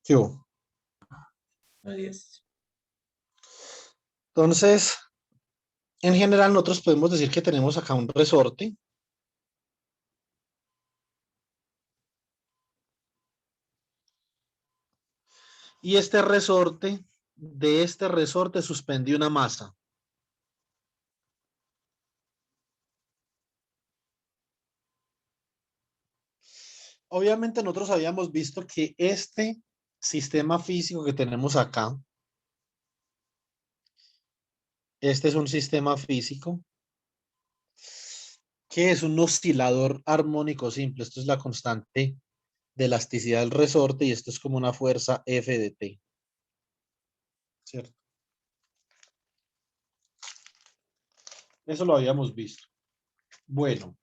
¿Qué hubo? Adiós. Entonces, en general, nosotros podemos decir que tenemos acá un resorte. Y de este resorte suspendí una masa. Obviamente nosotros habíamos visto que este sistema físico que tenemos acá, este es un sistema físico que es un oscilador armónico simple. Esto es la constante de elasticidad del resorte y esto es como una fuerza F de T, ¿cierto? Eso lo habíamos visto. Bueno,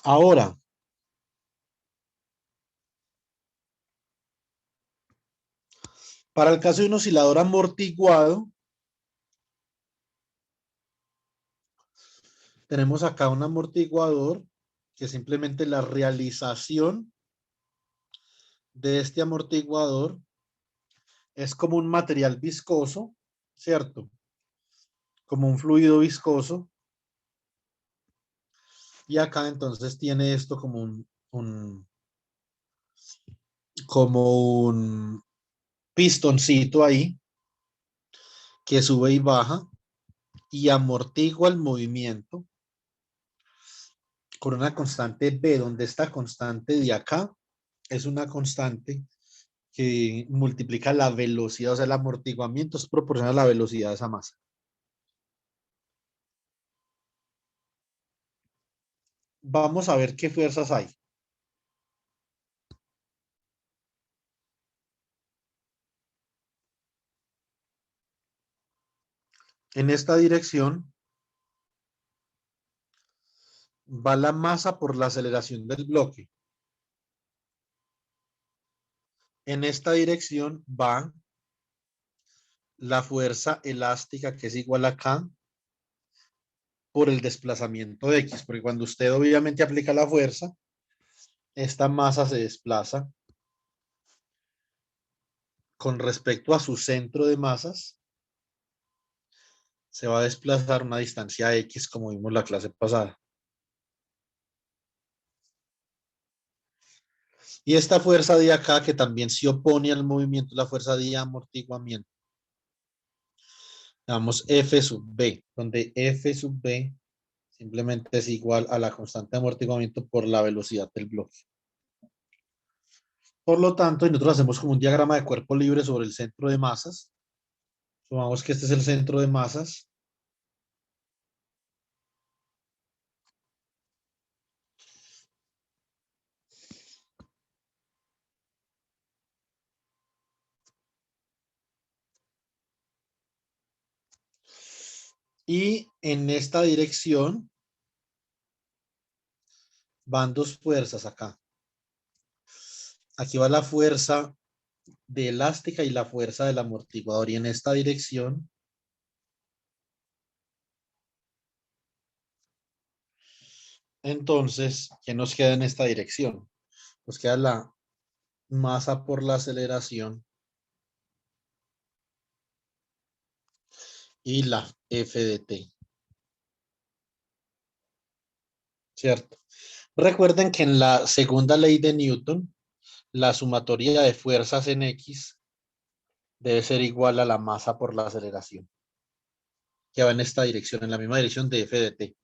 ahora, para el caso de un oscilador amortiguado, tenemos acá un amortiguador que simplemente la realización de este amortiguador es como un material viscoso, ¿cierto? Como un fluido viscoso. Y acá entonces tiene esto como un pistoncito ahí que sube y baja y amortigua el movimiento con una constante B, donde esta constante de acá es una constante que multiplica la velocidad, o sea, el amortiguamiento es proporcional a la velocidad de esa masa. Vamos a ver qué fuerzas hay. En esta dirección va la masa por la aceleración del bloque. En esta dirección va la fuerza elástica, que es igual a K, por el desplazamiento de X, porque cuando usted obviamente aplica la fuerza, esta masa se desplaza con respecto a su centro de masas, se va a desplazar una distancia X, como vimos la clase pasada. Y esta fuerza de acá, que también se opone al movimiento, la fuerza de amortiguamiento, damos F sub B, donde F sub B simplemente es igual a la constante de amortiguamiento por la velocidad del bloque. Por lo tanto, nosotros hacemos como un diagrama de cuerpo libre sobre el centro de masas. Supongamos que este es el centro de masas. Y en esta dirección van dos fuerzas acá. Aquí va la fuerza de elástica y la fuerza del amortiguador. Y en esta dirección, entonces, ¿qué nos queda en esta dirección? Nos queda la masa por la aceleración y la F de T. ¿Cierto? Recuerden que en la segunda ley de Newton, la sumatoria de fuerzas en X debe ser igual a la masa por la aceleración, que va en esta dirección, en la misma dirección de F de T.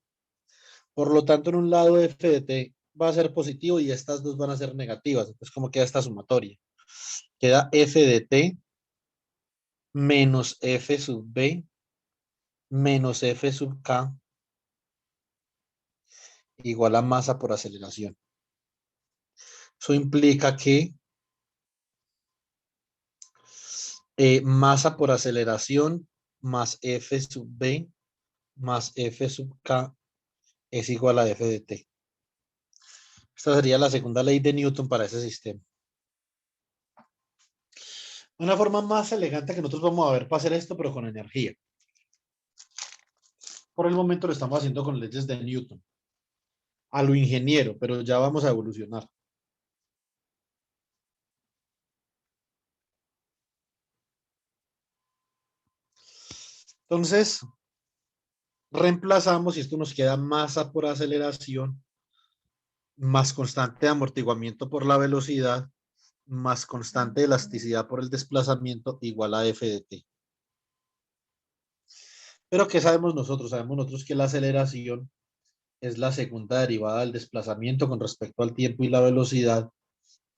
Por lo tanto, en un lado F de T va a ser positivo y estas dos van a ser negativas. Entonces, ¿cómo queda esta sumatoria? Queda F de T menos F sub B menos F sub K igual a masa por aceleración. Eso implica que masa por aceleración más F sub B más F sub K es igual a F de T. Esta sería la segunda ley de Newton para ese sistema. Una forma más elegante que nosotros vamos a ver para hacer esto, pero con energía. Por el momento lo estamos haciendo con leyes de Newton. A lo ingeniero, pero ya vamos a evolucionar. Entonces, reemplazamos y esto nos queda masa por aceleración más constante de amortiguamiento por la velocidad más constante de elasticidad por el desplazamiento igual a F de t. Pero ¿qué sabemos nosotros? Sabemos nosotros que la aceleración es la segunda derivada del desplazamiento con respecto al tiempo y la velocidad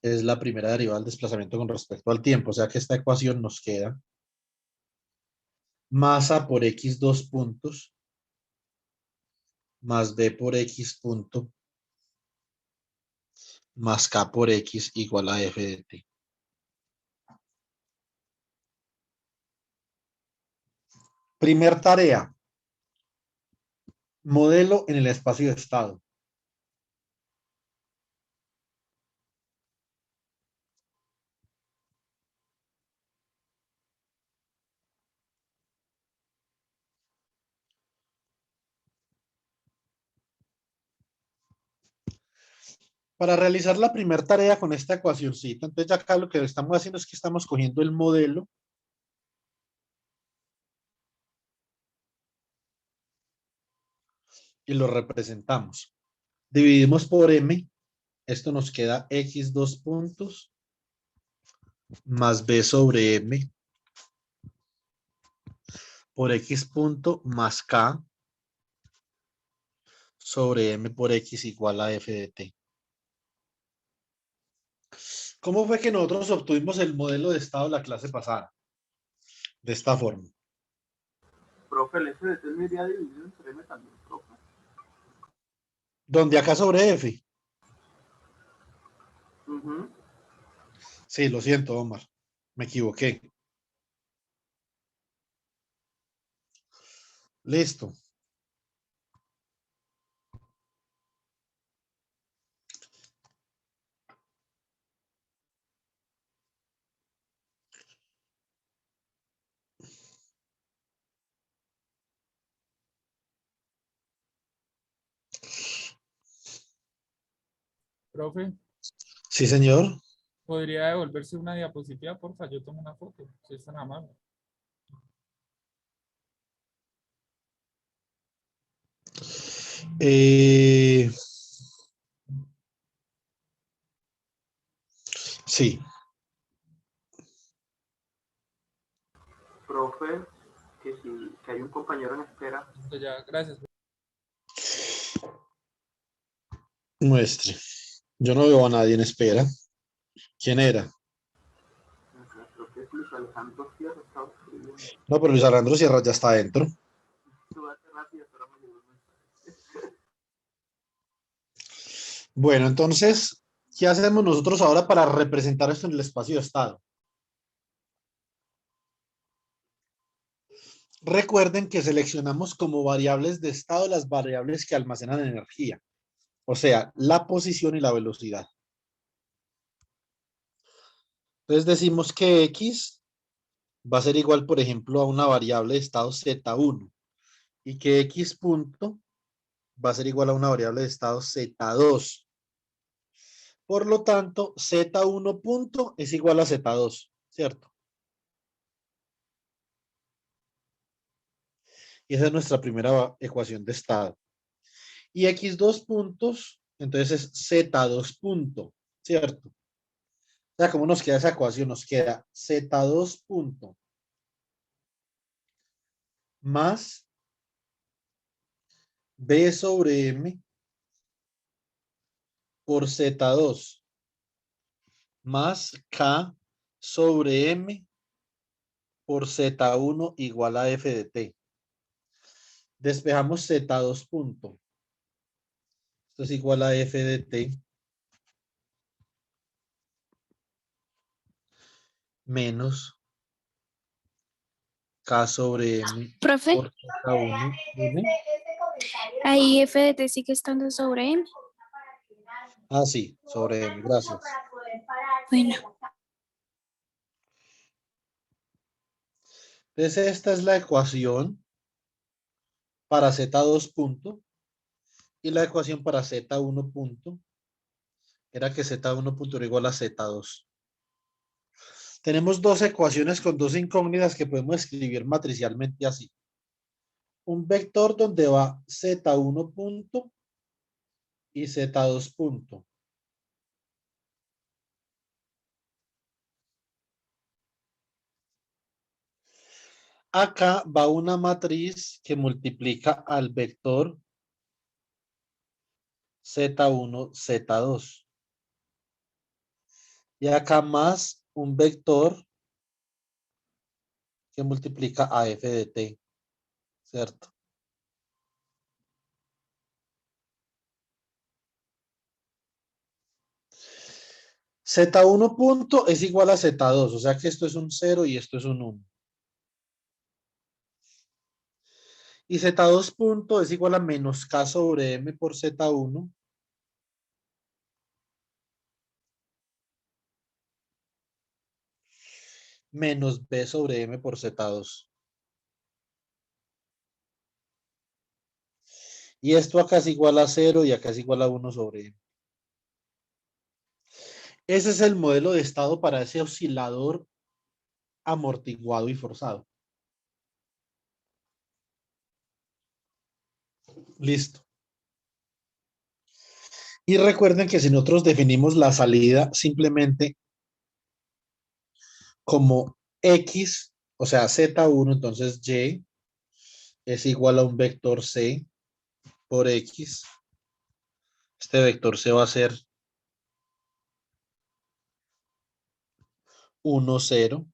es la primera derivada del desplazamiento con respecto al tiempo. O sea que esta ecuación nos queda masa por x dos puntos más b por x punto más k por x igual a f de t. Primer tarea. Modelo en el espacio de estado. Para realizar la primera tarea con esta ecuacióncita, entonces ya acá lo que estamos haciendo es que estamos cogiendo el modelo y lo representamos. Dividimos por m, esto nos queda x dos puntos más b sobre m por x punto más k sobre m por x igual a f de t. ¿Cómo fue que nosotros obtuvimos el modelo de estado la clase pasada? De esta forma. Profe, el F de T me iría dividido entre M también, profe. Donde acá sobre f. Ujú. Sí, lo siento, Omar. Me equivoqué. Listo. Profe, Sí, señor. ¿podría devolverse una diapositiva, porfa? Yo tomo una foto, si es tan amable. Sí. Profe, que hay un compañero en espera. Listo, ya, gracias. Muestre. Yo no veo a nadie en espera. ¿Quién era? Creo que es Luis Alejandro Sierra, estaba escribiendo. No, pero Luis Alejandro Sierra ya está adentro. Esto va a ser rápido, pero me llegó el mensaje. Bueno, entonces, ¿qué hacemos nosotros ahora para representar esto en el espacio de estado? Recuerden que seleccionamos como variables de estado las variables que almacenan energía, o sea, la posición y la velocidad. Entonces decimos que X va a ser igual, por ejemplo, a una variable de estado Z1 y que X punto va a ser igual a una variable de estado Z2. Por lo tanto, Z1 punto es igual a Z2, ¿cierto? Y esa es nuestra primera ecuación de estado. Y X2 puntos, entonces es Z2 punto, ¿cierto? O sea, ¿cómo nos queda esa ecuación? Nos queda Z2 punto más B sobre M por Z2 más K sobre M por Z1 igual a F de T. Despejamos Z2 punto. Esto es igual a F de T menos K sobre M Profe, por Z1. ¿Dime? ahí F de T sigue estando sobre M. Ah, sí, sobre M. Gracias. Bueno, Entonces, esta es la ecuación para Z2 punto y la ecuación para Z1 punto era que Z1 punto era igual a Z2. Tenemos dos ecuaciones con dos incógnitas que podemos escribir matricialmente así. un vector donde va Z1 punto y Z2 punto. Acá va una matriz que multiplica al vector Z1, Z2. Y acá más un vector que multiplica a f de t, ¿cierto? Z1 punto es igual a Z2, o sea que esto es un 0 y esto es un 1. Y Z2 punto es igual a menos K sobre M por Z1 menos B sobre M por Z2. Y esto acá es igual a 0 y acá es igual a 1 sobre M. Ese es el modelo de estado para ese oscilador amortiguado y forzado. Listo. Y recuerden que si nosotros definimos la salida simplemente como X, o sea, Z1, entonces Y es igual a un vector C por X. Este vector C va a ser 1, 0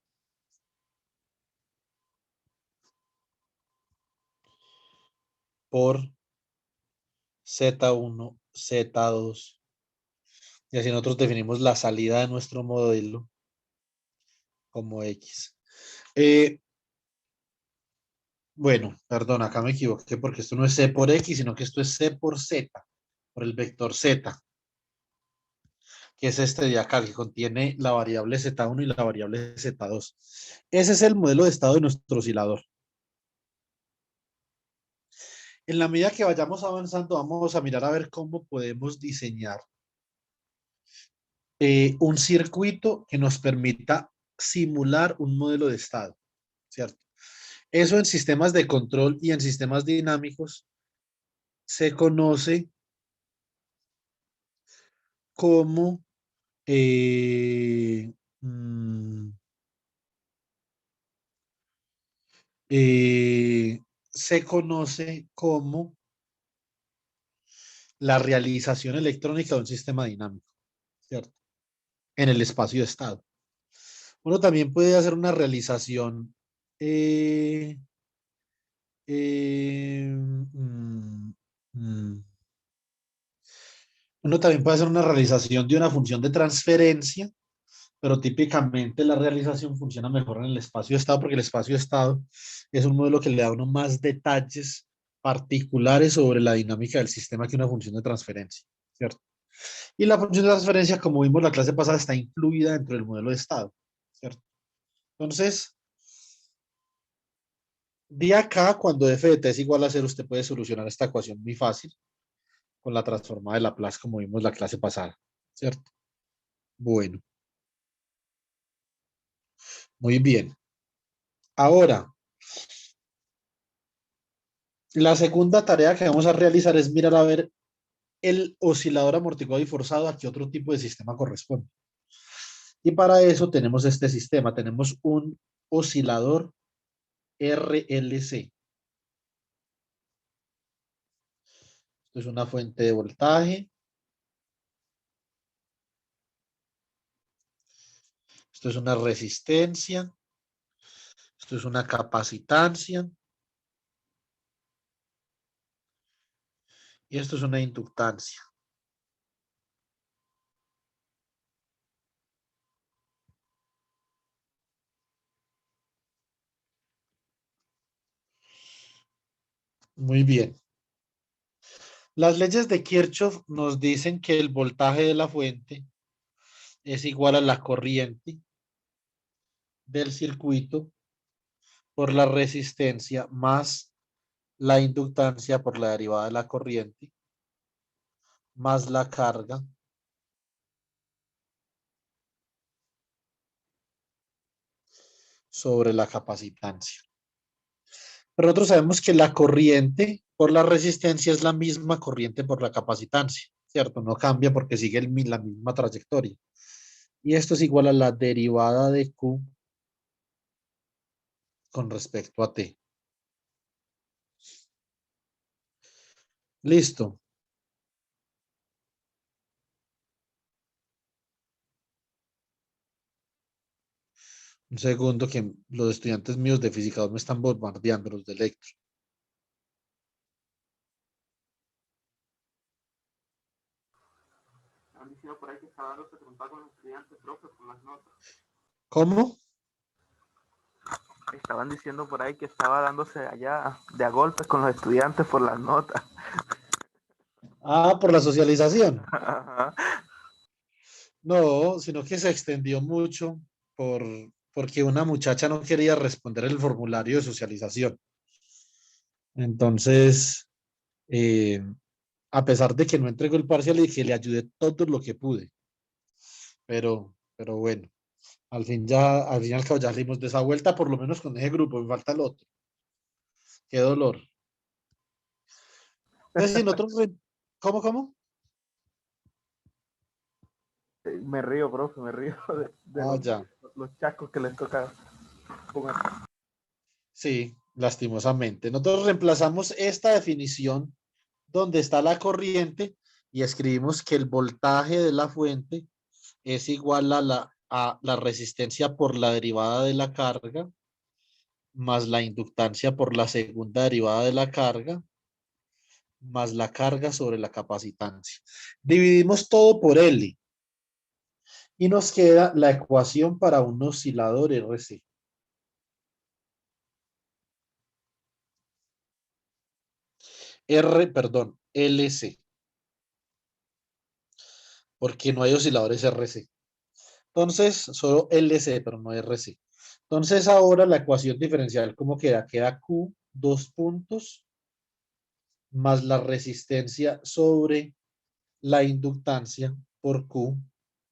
por Z1, Z2. Y así nosotros definimos la salida de nuestro modelo como X. Bueno, perdón, acá me equivoqué porque esto no es C por X, sino que esto es C por Z, por el vector Z, que es este de acá, que contiene la variable Z1 y la variable Z2. Ese es el modelo de estado de nuestro oscilador. En la medida que vayamos avanzando, vamos a mirar a ver cómo podemos diseñar un circuito que nos permita simular un modelo de estado, ¿cierto? Eso en sistemas de control y en sistemas dinámicos se conoce como eh, mm, se conoce como la realización electrónica de un sistema dinámico, ¿cierto? En el espacio de estado. Uno también puede hacer una realización eh, mm, mm. Uno también puede hacer una realización de una función de transferencia, pero típicamente la realización funciona mejor en el espacio de estado porque el espacio de estado es un modelo que le da a uno más detalles particulares sobre la dinámica del sistema que una función de transferencia, ¿cierto? Y la función de transferencia, como vimos la clase pasada, está incluida dentro del modelo de estado, ¿cierto? Entonces, de acá, cuando f de t es igual a 0, usted puede solucionar esta ecuación muy fácil con la transformada de Laplace, como vimos la clase pasada, ¿cierto? Bueno, muy bien. Ahora, la segunda tarea que vamos a realizar es mirar a ver el oscilador amortiguado y forzado a qué otro tipo de sistema corresponde. Y para eso tenemos este sistema, tenemos un oscilador RLC. Esto es una fuente de voltaje. Esto es una resistencia. Esto es una capacitancia. Y esto es una inductancia. Muy bien. Las leyes de Kirchhoff nos dicen que el voltaje de la fuente es igual a la corriente del circuito por la resistencia más la inductancia por la derivada de la corriente más la carga sobre la capacitancia. Pero nosotros sabemos que la corriente por la resistencia es la misma corriente por la capacitancia, ¿cierto? No cambia porque sigue la misma trayectoria. Y esto es igual a la derivada de Q con respecto a T. Listo. Un segundo que los estudiantes míos de física 2 me están bombardeando, los de electro. Han diciendo por ahí que estaba dándose preguntar con los estudiantes, profe, por las notas. ¿Cómo? Estaban diciendo por ahí que estaba dándose allá de a golpes con los estudiantes por las notas. Ah, por la socialización. Ajá. No, sino que se extendió mucho porque una muchacha no quería responder el formulario de socialización. Entonces, eh, a pesar de que no entregó el parcial y que le ayudé todo lo que pude. Pero bueno, al fin y al cabo ya salimos de esa vuelta, por lo menos con ese grupo, me falta el otro. Qué dolor. Entonces, si nosotros, ¿cómo? Me río, profe, me río de Ah, ya. los chascos que les toca poner. Sí, lastimosamente. Nosotros reemplazamos esta definición donde está la corriente y escribimos que el voltaje de la fuente es igual a la resistencia por la derivada de la carga más la inductancia por la segunda derivada de la carga más la carga sobre la capacitancia. Dividimos todo por L y nos queda la ecuación para un oscilador RC. LC, porque no hay osciladores RC. Entonces, solo LC, pero no RC. Entonces, ahora la ecuación diferencial, ¿cómo queda? Queda Q, 2 puntos, más la resistencia sobre la inductancia por Q,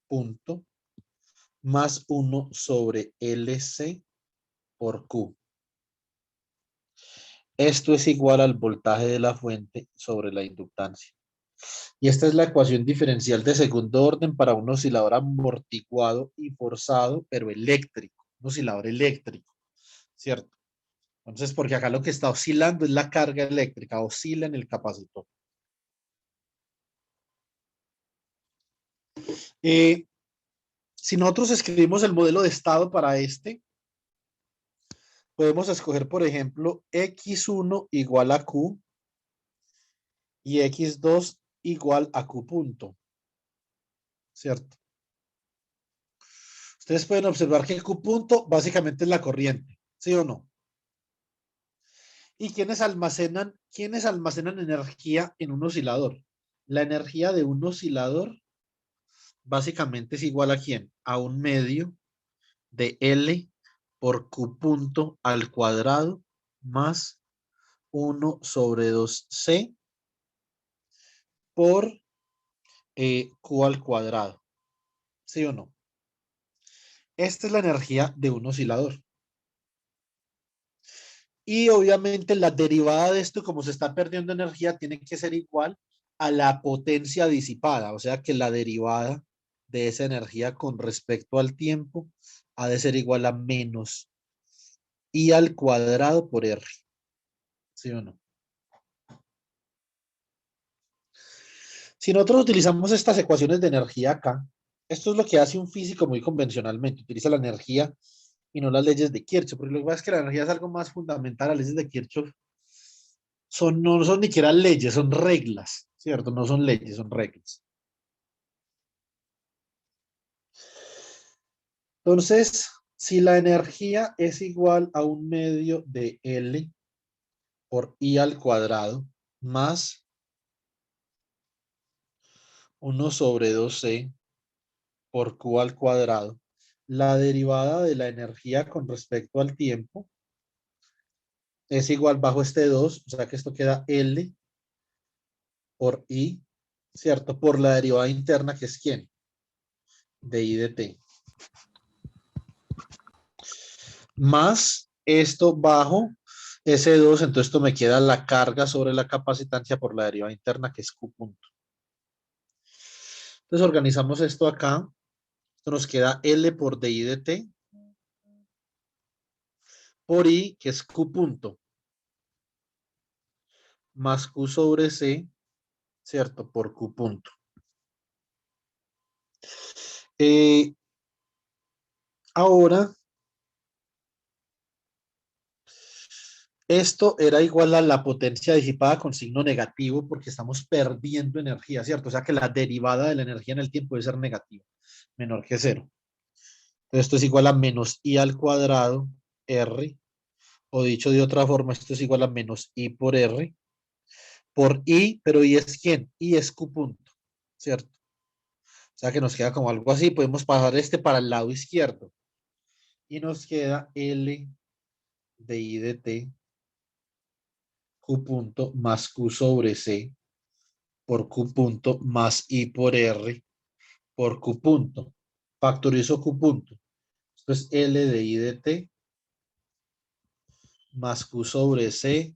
punto, más 1 sobre LC por Q. Esto es igual al voltaje de la fuente sobre la inductancia. Y esta es la ecuación diferencial de segundo orden para un oscilador amortiguado y forzado, pero eléctrico. Un oscilador eléctrico, ¿cierto? Entonces, porque acá lo que está oscilando es la carga eléctrica, oscila en el capacitor. Si nosotros escribimos el modelo de estado para este, podemos escoger, por ejemplo, X1 igual a Q y X2 igual a Q punto, ¿cierto? Ustedes pueden observar que Q punto básicamente es la corriente, ¿sí o no? ¿Y quiénes almacenan energía en un oscilador? La energía de un oscilador básicamente es igual a ¿quién? A un medio de L por Q punto al cuadrado más 1 sobre 2C por Q al cuadrado. ¿Sí o no? Esta es la energía de un oscilador. Y obviamente la derivada de esto, como se está perdiendo energía, tiene que ser igual a la potencia disipada. O sea que la derivada de esa energía con respecto al tiempo ha de ser igual a menos I al cuadrado por R. ¿Sí o no? Si nosotros utilizamos estas ecuaciones de energía acá, esto es lo que hace un físico muy convencionalmente. Utiliza la energía y no las leyes de Kirchhoff. Porque lo que pasa es que la energía es algo más fundamental. Las leyes de Kirchhoff no son ni siquiera leyes, son reglas, ¿cierto? No son leyes, son reglas. Entonces, si la energía es igual a un medio de L por I al cuadrado más 1 sobre 2C por Q al cuadrado, la derivada de la energía con respecto al tiempo es igual bajo este 2, o sea que esto queda L por I, ¿cierto? Por la derivada interna que es ¿quién? De I de T. Más esto bajo S2, entonces esto me queda la carga sobre la capacitancia por la derivada interna, que es Q punto. Entonces organizamos esto acá. Esto nos queda L por DI de T por I, que es Q punto, más Q sobre C, ¿cierto? Por Q punto. Ahora, esto era igual a la potencia disipada con signo negativo porque estamos perdiendo energía, ¿cierto? O sea que la derivada de la energía en el tiempo debe ser negativa, menor que cero. Entonces esto es igual a menos I al cuadrado R, o dicho de otra forma, esto es igual a menos I por R, por I, pero I es ¿quién? I es Q punto, ¿cierto? O sea que nos queda como algo así, podemos pasar este para el lado izquierdo. Y nos queda L de I de T, Q punto más Q sobre C, por Q punto más I por R, por Q punto. Factorizo Q punto. Esto es L de I de T, más Q sobre C,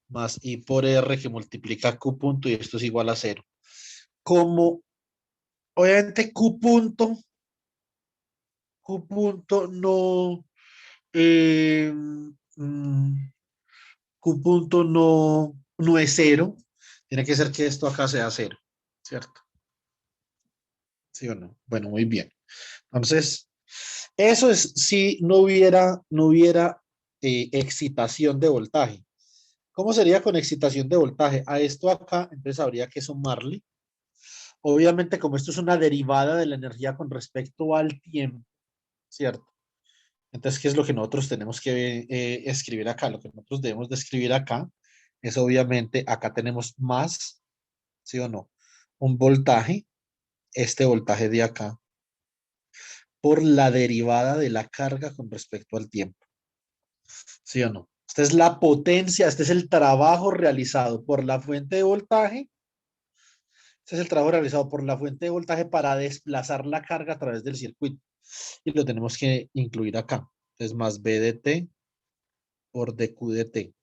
más I por R, que multiplica Q punto, y esto es igual a 0. Como, obviamente, Q punto no... Eh, Q punto no es 0. Tiene que ser que esto acá sea 0, ¿cierto? ¿Sí o no? Bueno, muy bien. Entonces, eso es si no hubiera excitación de voltaje. ¿Cómo sería con excitación de voltaje? A esto acá, entonces habría que sumarle. Obviamente, como esto es una derivada de la energía con respecto al tiempo, ¿cierto? Entonces, ¿qué es lo que nosotros tenemos que escribir acá? Lo que nosotros debemos de escribir acá es obviamente, acá tenemos más, ¿sí o no? Un voltaje, este voltaje de acá, por la derivada de la carga con respecto al tiempo, ¿sí o no? Esta es la potencia, este es el trabajo realizado por la fuente de voltaje. Este es el trabajo realizado por la fuente de voltaje para desplazar la carga a través del circuito. Y lo tenemos que incluir acá. Entonces, más B de T por dQ de T.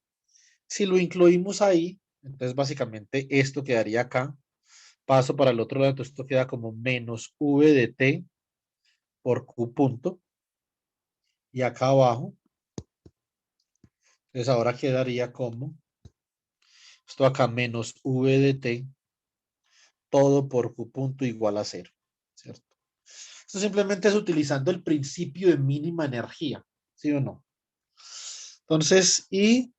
Si lo incluimos ahí, entonces básicamente esto quedaría acá. Paso para el otro lado, entonces esto queda como menos V de T por Q punto. Y acá abajo, entonces ahora quedaría como esto acá menos V de T, todo por Q punto igual a 0, ¿cierto? Esto simplemente es utilizando el principio de mínima energía, ¿sí o no? Entonces, y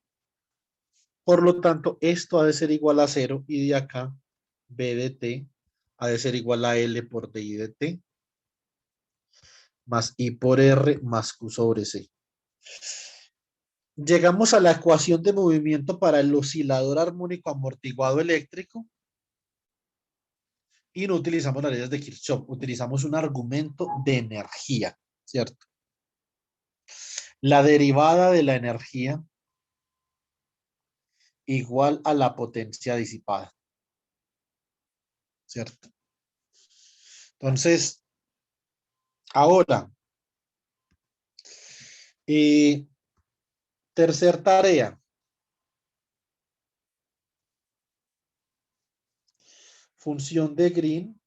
por lo tanto, esto ha de ser igual a 0 y de acá, B de T ha de ser igual a L por DI de T más I por R más Q sobre C. Llegamos a la ecuación de movimiento para el oscilador armónico amortiguado eléctrico y no utilizamos las leyes de Kirchhoff, utilizamos un argumento de energía, ¿cierto? La derivada de la energía igual a la potencia disipada, ¿cierto? Entonces, ahora, tercer tarea. Función de Green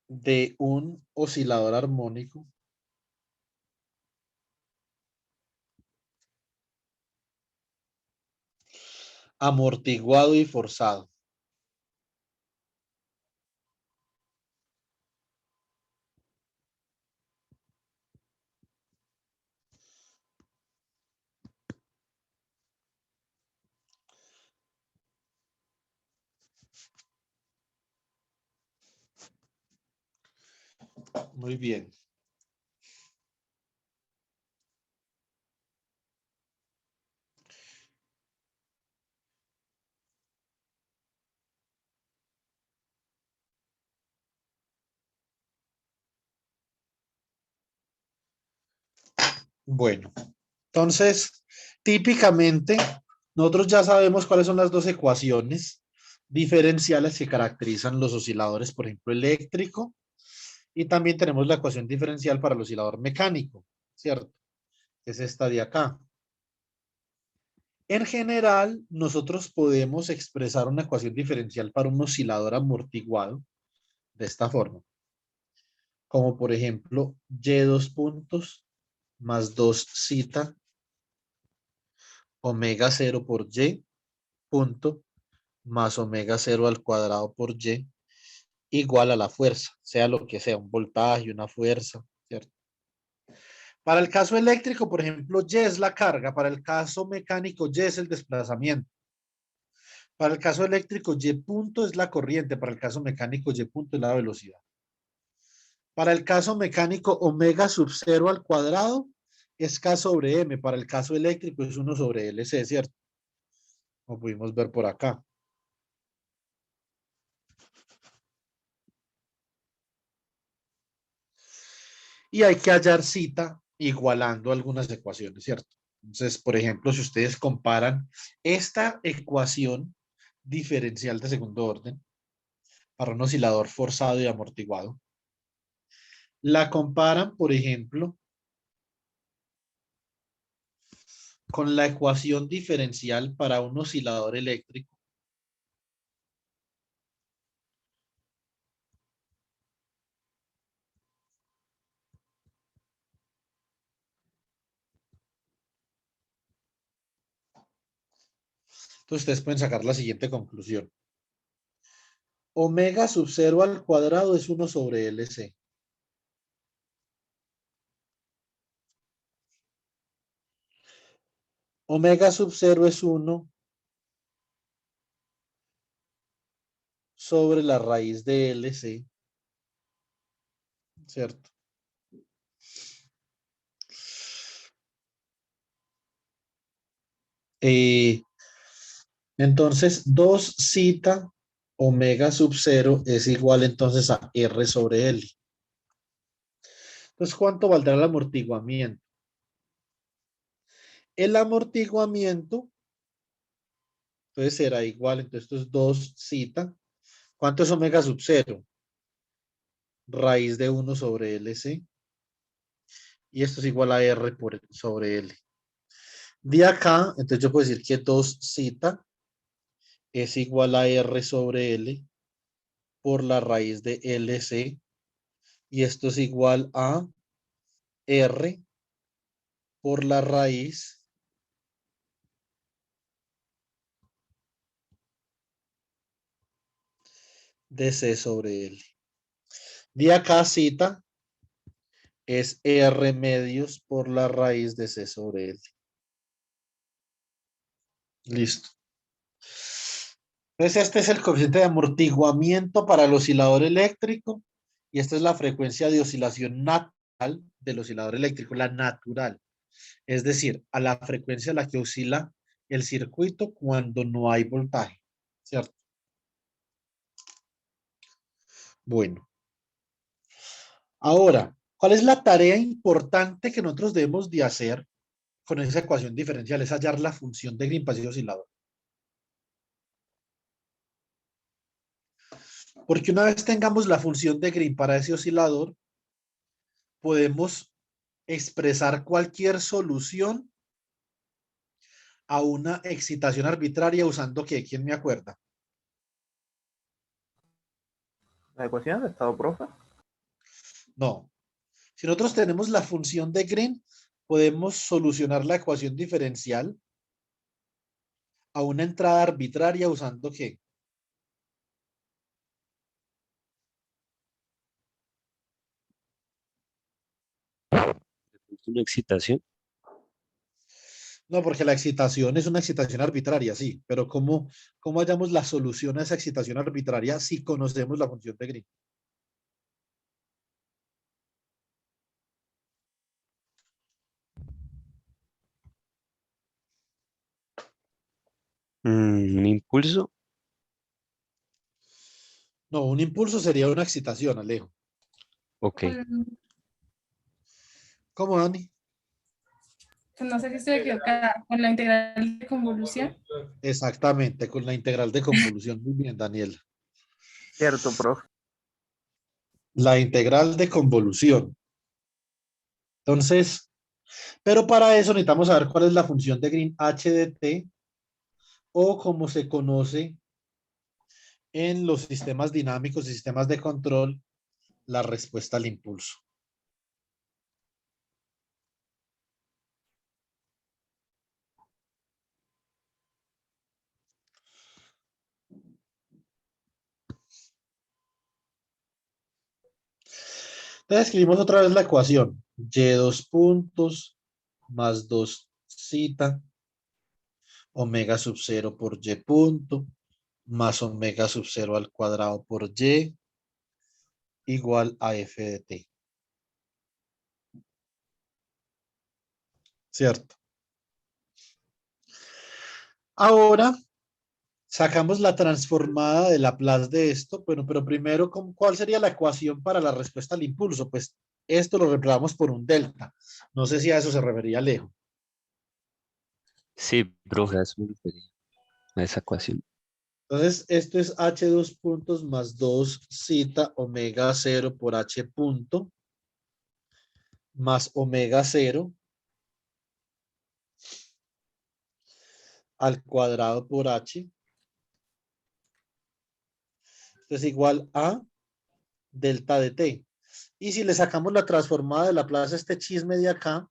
de un oscilador armónico amortiguado y forzado. Muy bien. Bueno, entonces, típicamente, nosotros ya sabemos cuáles son las dos ecuaciones diferenciales que caracterizan los osciladores, por ejemplo, eléctrico Y también tenemos la ecuación diferencial para el oscilador mecánico, ¿cierto? Es esta de acá. En general, nosotros podemos expresar una ecuación diferencial para un oscilador amortiguado de esta forma. Como por ejemplo, y2 puntos más 2 zeta omega 0 por y punto más omega 0 al cuadrado por y igual a la fuerza, sea lo que sea, un voltaje, una fuerza, ¿cierto? Para el caso eléctrico, por ejemplo, y es la carga. Para el caso mecánico, y es el desplazamiento. Para el caso eléctrico, y punto es la corriente. Para el caso mecánico, y punto es la velocidad. Para el caso mecánico, omega sub 0 al cuadrado es K sobre M. Para el caso eléctrico es 1 sobre LC, ¿cierto? Como pudimos ver por acá. Y hay que hallar cita igualando algunas ecuaciones, ¿cierto? Entonces, por ejemplo, si ustedes comparan esta ecuación diferencial de segundo orden para un oscilador forzado y amortiguado, la comparan, por ejemplo, con la ecuación diferencial para un oscilador eléctrico. Entonces ustedes pueden sacar la siguiente conclusión. Omega sub 0 al cuadrado es 1 sobre LC. Omega sub 0 es 1 sobre la raíz de LC, ¿cierto? Entonces, 2 zeta omega sub 0 es igual entonces a R sobre L. Entonces, ¿cuánto valdrá el amortiguamiento? El amortiguamiento, entonces será igual, entonces esto es 2 zeta. ¿Cuánto es omega sub 0? Raíz de 1 sobre LC. Y esto es igual a R sobre L. De acá, entonces yo puedo decir que 2 zeta es igual a R sobre L por la raíz de LC. Y esto es igual a R por la raíz de C sobre L. De acá cita es R medios por la raíz de C sobre L. Listo. Entonces este es el coeficiente de amortiguamiento para el oscilador eléctrico y esta es la frecuencia de oscilación natural del oscilador eléctrico, la natural. Es decir, a la frecuencia a la que oscila el circuito cuando no hay voltaje, ¿cierto? Bueno. Ahora, ¿cuál es la tarea importante que nosotros debemos de hacer con esa ecuación diferencial? Es hallar la función de Green para ese oscilador. Porque una vez tengamos la función de Green para ese oscilador, podemos expresar cualquier solución a una excitación arbitraria usando ¿qué? ¿Quién me acuerda? La ecuación de estado, profe. No. Si nosotros tenemos la función de Green, podemos solucionar la ecuación diferencial a una entrada arbitraria usando ¿qué? Una excitación. No, porque la excitación es una excitación arbitraria, sí, pero ¿cómo hallamos la solución a esa excitación arbitraria si conocemos la función de Green? Un impulso. No, un impulso sería una excitación, Alejo. Ok. ¿Cómo, Dani? No sé si estoy equivocada, con la integral de convolución. Exactamente, con la integral de convolución. Muy bien, Daniela. Cierto, profe. La integral de convolución. Entonces, pero para eso necesitamos saber cuál es la función de Green h de t, o como se conoce en los sistemas dinámicos y sistemas de control, la respuesta al impulso. Entonces escribimos otra vez la ecuación. Y dos puntos más 2 zeta omega sub 0 por y punto más omega sub 0 al cuadrado por y igual a f de t. ¿Cierto? Ahora sacamos la transformada de Laplace de esto, bueno, pero primero, ¿cuál sería la ecuación para la respuesta al impulso? Pues esto lo reemplazamos por un delta. No sé si a eso se refería Alejo. Sí, profe, a eso me refería, a esa ecuación. Entonces, esto es h dos puntos más 2 zeta omega 0 por h punto más omega 0 al cuadrado por h. Esto es igual a delta de t. Y si le sacamos la transformada de Laplace a este chisme de acá,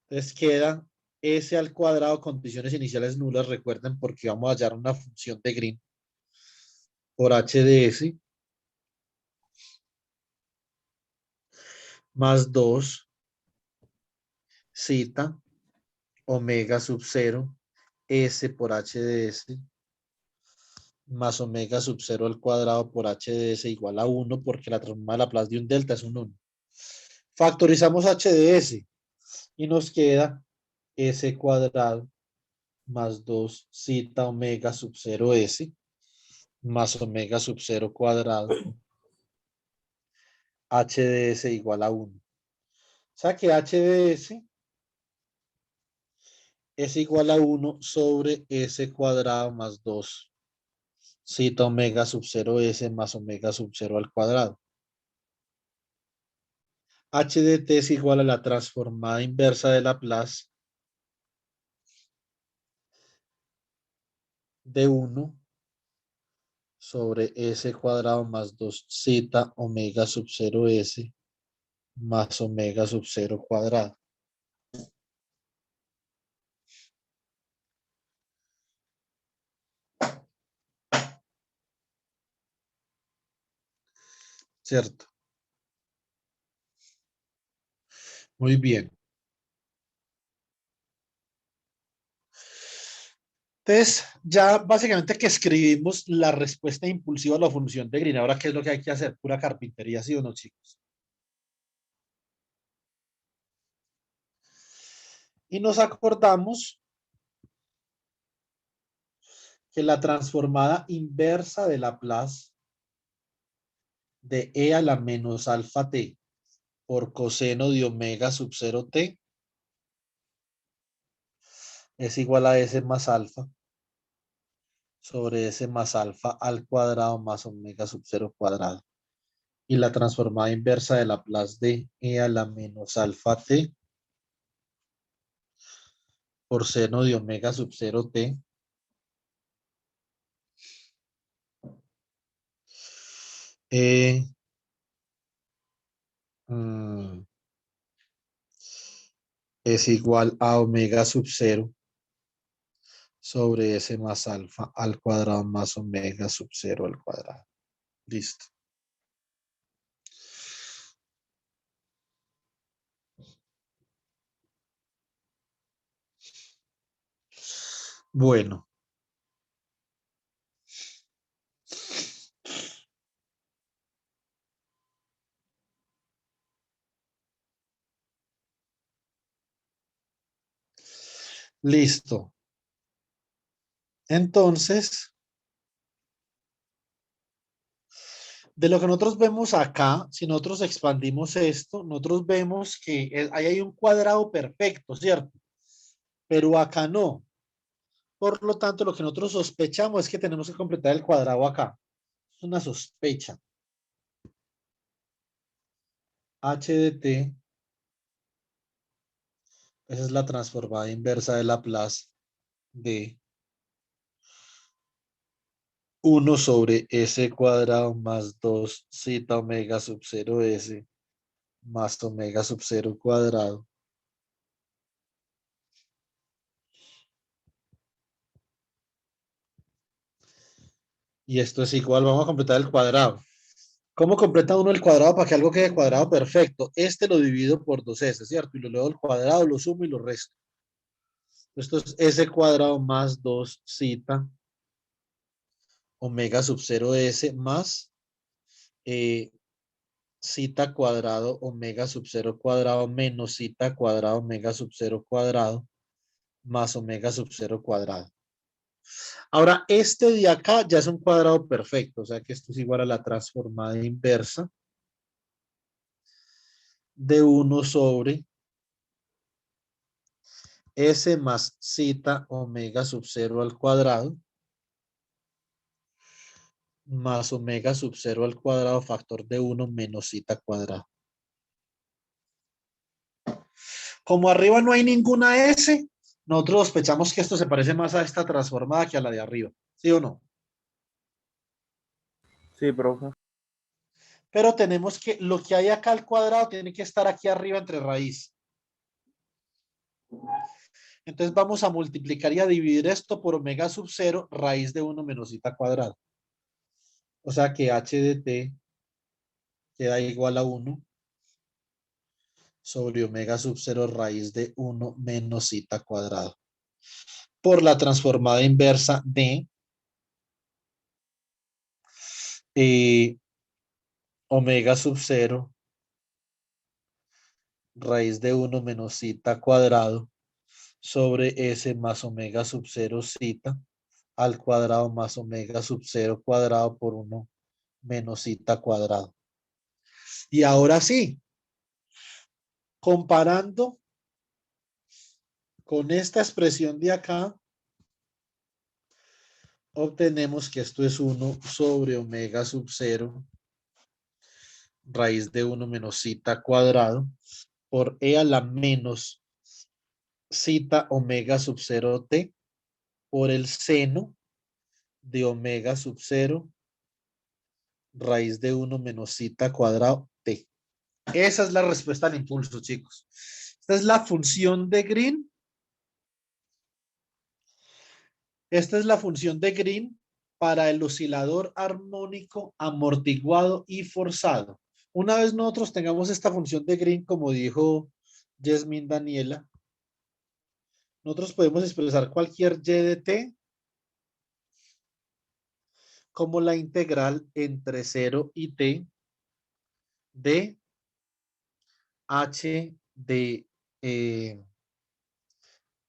entonces queda s al cuadrado, condiciones iniciales nulas, recuerden, porque vamos a hallar una función de Green por h de s más 2 zeta omega sub 0 s por h de s más omega sub 0 al cuadrado por h de s igual a 1, porque la transformada de Laplace de un delta es un 1. Factorizamos h de s y nos queda s cuadrado más 2 zeta omega sub 0 s más omega sub 0 cuadrado h de s igual a 1. O sea que h de s es igual a 1 sobre s cuadrado más 2 zeta omega sub 0 s más omega sub 0 al cuadrado. H de t es igual a la transformada inversa de Laplace de 1 sobre s cuadrado más 2 zeta omega sub 0 s más omega sub 0 cuadrado. ¿Cierto? Muy bien. Entonces, ya básicamente que escribimos la respuesta impulsiva a la función de Green. Ahora, ¿qué es lo que hay que hacer? Pura carpintería, ¿sí o no, chicos? Y nos acordamos que la transformada inversa de Laplace de e a la menos alfa t por coseno de omega sub 0 t es igual a s más alfa sobre s más alfa al cuadrado más omega sub 0 cuadrado. Y la transformada inversa de Laplace de e a la menos alfa t por seno de omega sub 0 t es igual a omega sub 0 sobre s más alfa al cuadrado más omega sub 0 al cuadrado. Listo. Bueno. Listo. Entonces, de lo que nosotros vemos acá, si nosotros expandimos esto, nosotros vemos que ahí hay un cuadrado perfecto, ¿cierto? Pero acá no. Por lo tanto, lo que nosotros sospechamos es que tenemos que completar el cuadrado acá. Es una sospecha. H de t, esa es la transformada inversa de Laplace de 1 sobre s cuadrado más 2 zeta omega sub 0 s más omega sub 0 cuadrado. Y esto es igual, vamos a completar el cuadrado. ¿Cómo completa uno el cuadrado para que algo quede cuadrado perfecto? Este lo divido por 2s, ¿cierto? Y lo leo al cuadrado, lo sumo y lo resto. Esto es s cuadrado más 2 zeta omega sub 0 s más zeta cuadrado omega sub 0 cuadrado menos zeta cuadrado omega sub 0 cuadrado más omega sub 0 cuadrado. Ahora, este de acá ya es un cuadrado perfecto, o sea que esto es igual a la transformada inversa de 1 sobre s más zeta omega sub 0 al cuadrado más omega sub 0 al cuadrado factor de 1 menos zeta cuadrado. Como arriba no hay ninguna s, nosotros sospechamos que esto se parece más a esta transformada que a la de arriba. ¿Sí o no? Sí, profe. Pero tenemos que, lo que hay acá al cuadrado tiene que estar aquí arriba entre raíz. Entonces vamos a multiplicar y a dividir esto por omega sub 0 raíz de 1 menos zeta cuadrado. O sea que h de t queda igual a 1 sobre omega sub 0 raíz de 1 menos zeta cuadrado. Por la transformada inversa de omega sub 0 raíz de 1 menos zeta cuadrado sobre s más omega sub 0 zeta al cuadrado más omega sub 0 cuadrado por 1 menos zeta cuadrado. Y ahora sí, comparando con esta expresión de acá, obtenemos que esto es 1 sobre omega sub 0 raíz de 1 menos zeta cuadrado por e a la menos zeta omega sub 0 t por el seno de omega sub 0 raíz de 1 menos zeta cuadrado t. Esa es la respuesta al impulso, chicos. Esta es la función de Green. Esta es la función de Green para el oscilador armónico amortiguado y forzado. Una vez nosotros tengamos esta función de Green, como dijo Yasmin Daniela, nosotros podemos expresar cualquier y de t como la integral entre 0 y t de h de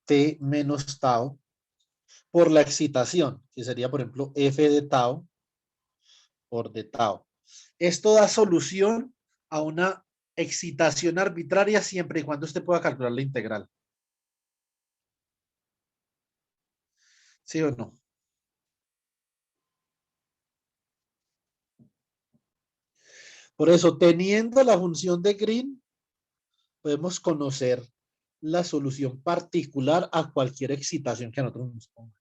t menos tau por la excitación, que sería, por ejemplo, f de tau por de tau. Esto da solución a una excitación arbitraria siempre y cuando usted pueda calcular la integral. ¿Sí o no? Por eso, teniendo la función de Green, podemos conocer la solución particular a cualquier excitación que a nosotros nos ponga.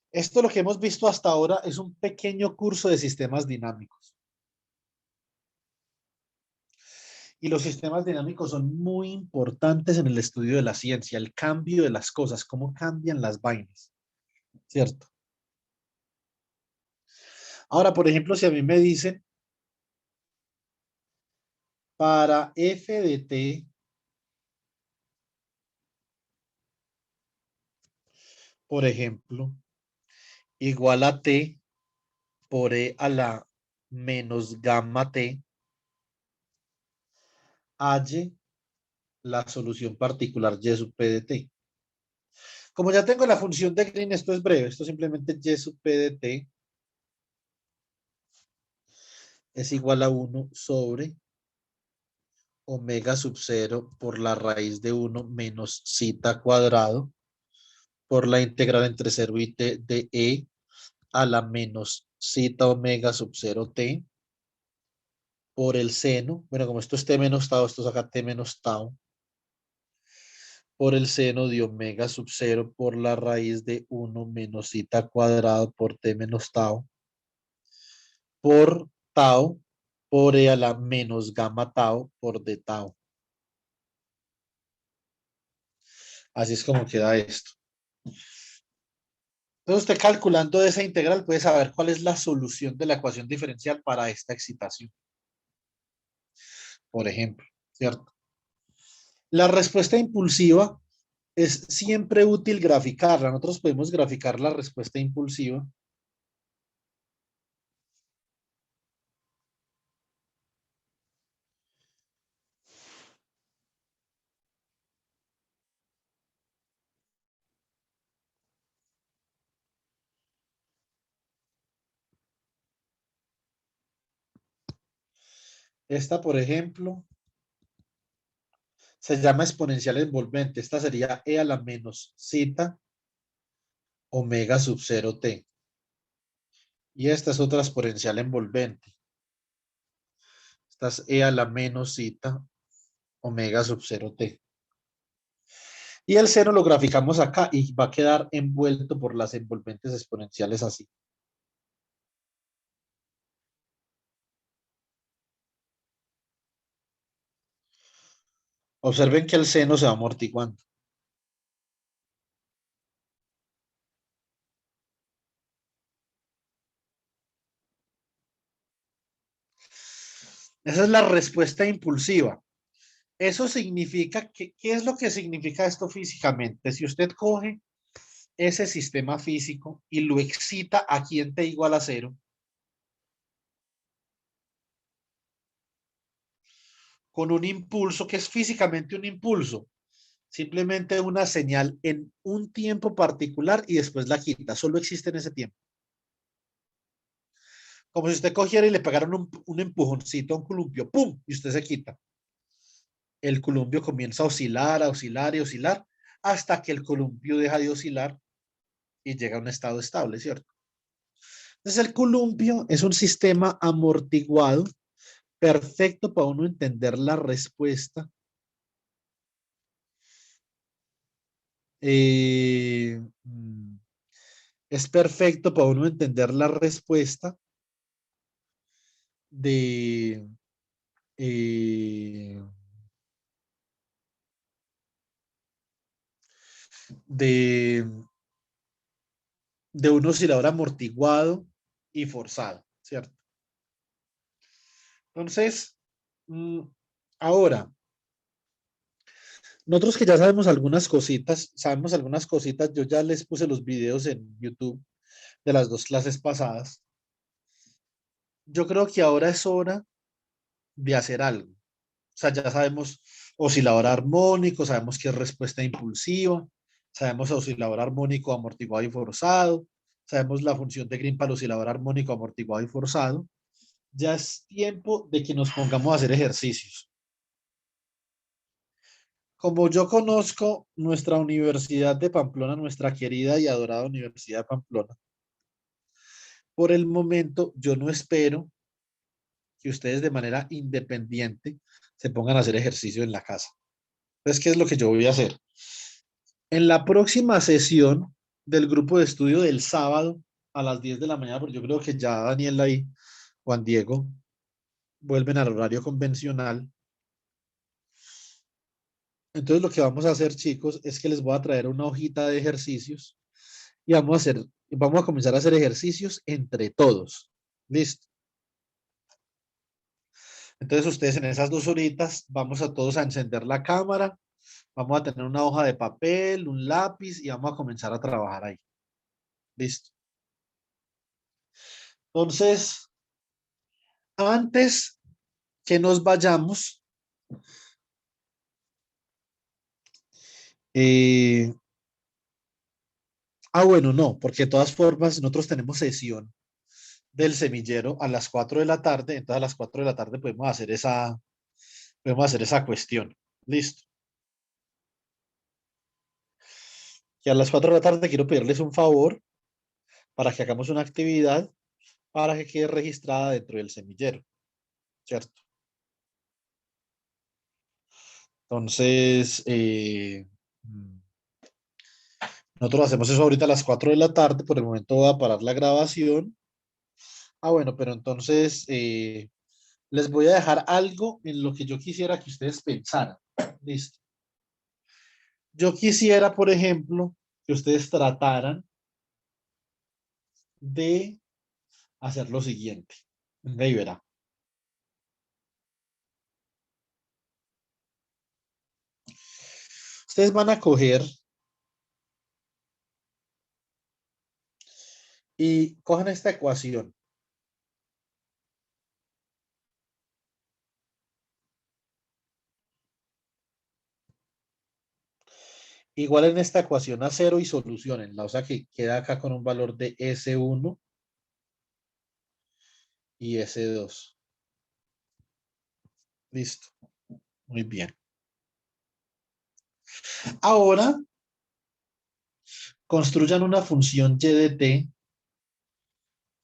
Esto lo que hemos visto hasta ahora es un pequeño curso de sistemas dinámicos. Y los sistemas dinámicos son muy importantes en el estudio de la ciencia, el cambio de las cosas, cómo cambian las vainas, ¿cierto? Ahora, por ejemplo, si a mí me dicen para f de t, por ejemplo, igual a t por e a la menos gamma t, halle la solución particular y sub p de t. Como ya tengo la función de Green, esto es breve, esto simplemente y sub p de t es igual a 1 sobre omega sub 0 por la raíz de 1 menos zeta cuadrado por la integral entre 0 y t de e a la menos zeta omega sub 0 t por el seno, bueno, como esto es t menos tau, esto saca t menos tau, por el seno de omega sub 0 por la raíz de 1 menos zeta cuadrado por t menos tau, por tau, por e a la menos gamma tau por d tau. Así es como queda esto. Entonces usted calculando esa integral puede saber cuál es la solución de la ecuación diferencial para esta excitación. Por ejemplo, ¿cierto? La respuesta impulsiva es siempre útil graficarla. Nosotros podemos graficar la respuesta impulsiva. Esta, por ejemplo, se llama exponencial envolvente. Esta sería e a la menos zeta omega sub 0 t. Y esta es otra exponencial envolvente. Esta es e a la menos zeta omega sub 0 t. Y el seno lo graficamos acá y va a quedar envuelto por las envolventes exponenciales así. Observen que el seno se va amortiguando. Esa es la respuesta impulsiva. Eso significa que, ¿qué es lo que significa esto físicamente? Si usted coge ese sistema físico y lo excita aquí en t igual a 0, con un impulso que es físicamente un impulso, simplemente una señal en un tiempo particular y después la quita, solo existe en ese tiempo. Como si usted cogiera y le pegaran un empujoncito a un columpio, ¡pum! Y usted se quita. El columpio comienza a oscilar, a oscilar y a oscilar, hasta que el columpio deja de oscilar y llega a un estado estable, ¿cierto? Entonces el columpio es un sistema amortiguado, perfecto para uno entender la respuesta. Es perfecto para uno entender la respuesta de de un oscilador amortiguado y forzado, ¿cierto? Entonces, ahora, nosotros que ya sabemos algunas cositas, yo ya les puse los videos en YouTube de las dos clases pasadas. Yo creo que ahora es hora de hacer algo. O sea, ya sabemos oscilador armónico, sabemos qué es respuesta impulsiva, sabemos oscilador armónico amortiguado y forzado, sabemos la función de Green para el oscilador armónico amortiguado y forzado. Ya es tiempo de que nos pongamos a hacer ejercicios. Como yo conozco nuestra Universidad de Pamplona, nuestra querida y adorada Universidad de Pamplona, por el momento yo no espero que ustedes de manera independiente se pongan a hacer ejercicio en la casa. Entonces, ¿qué es lo que yo voy a hacer? En la próxima sesión del grupo de estudio del sábado a las 10 de la mañana, porque yo creo que ya Daniela y Juan Diego vuelven al horario convencional. Entonces lo que vamos a hacer, chicos, es que les voy a traer una hojita de ejercicios y vamos a comenzar a hacer ejercicios entre todos. ¿Listo? Entonces ustedes en esas 2 horitas vamos a todos a encender la cámara, vamos a tener una hoja de papel, un lápiz y vamos a comenzar a trabajar ahí. ¿Listo? Entonces, antes que nos vayamos, bueno, no, porque de todas formas nosotros tenemos sesión del semillero a las 4 de la tarde, entonces a las 4 de la tarde podemos hacer esa Podemos hacer esa cuestión. Listo. Y a las 4 de la tarde quiero pedirles un favor para que hagamos una actividad para que quede registrada dentro del semillero. ¿Cierto? Entonces, nosotros hacemos eso ahorita a las 4 de la tarde. Por el momento voy a parar la grabación. Ah, bueno, pero entonces les voy a dejar algo en lo que yo quisiera que ustedes pensaran. Listo. Yo quisiera, por ejemplo, que ustedes trataran de hacer lo siguiente. Venga y verá. Ustedes van a coger y cojan esta ecuación. Igual en esta ecuación a 0 y solucionenla. O sea que queda acá con un valor de S1 y S2. Listo. Muy bien. Ahora, construyan una función y de t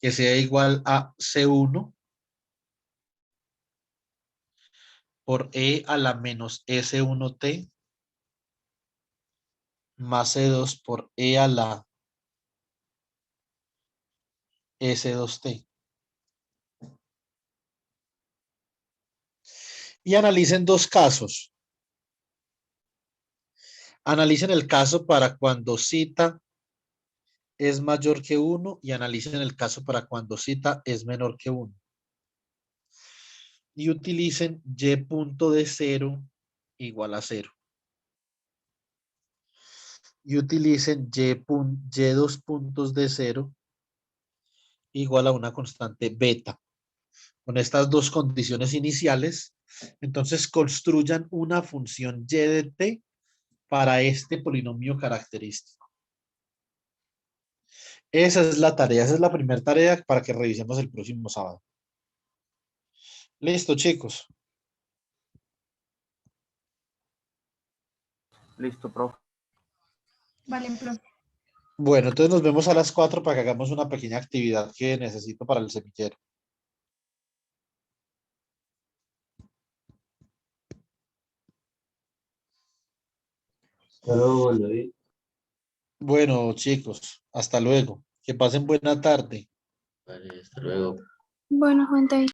que sea igual a C1 por e a la menos S1t más C2 por e a la S2t. Y analicen dos casos. Analicen el caso para cuando cita es mayor que 1 y analicen el caso para cuando cita es menor que 1. Y utilicen y punto de 0 igual a 0. Y utilicen y dos puntos de 0 igual a una constante beta. Con estas dos condiciones iniciales, entonces construyan una función y de t para este polinomio característico. Esa es la tarea, esa es la primera tarea para que revisemos el próximo sábado. Listo, chicos. Listo, profe. Vale, profe. Bueno, entonces nos vemos a las 4 para que hagamos una pequeña actividad que necesito para el semillero. Bueno, chicos, hasta luego. Que pasen buena tarde. Vale, hasta luego. Bueno, Juan David.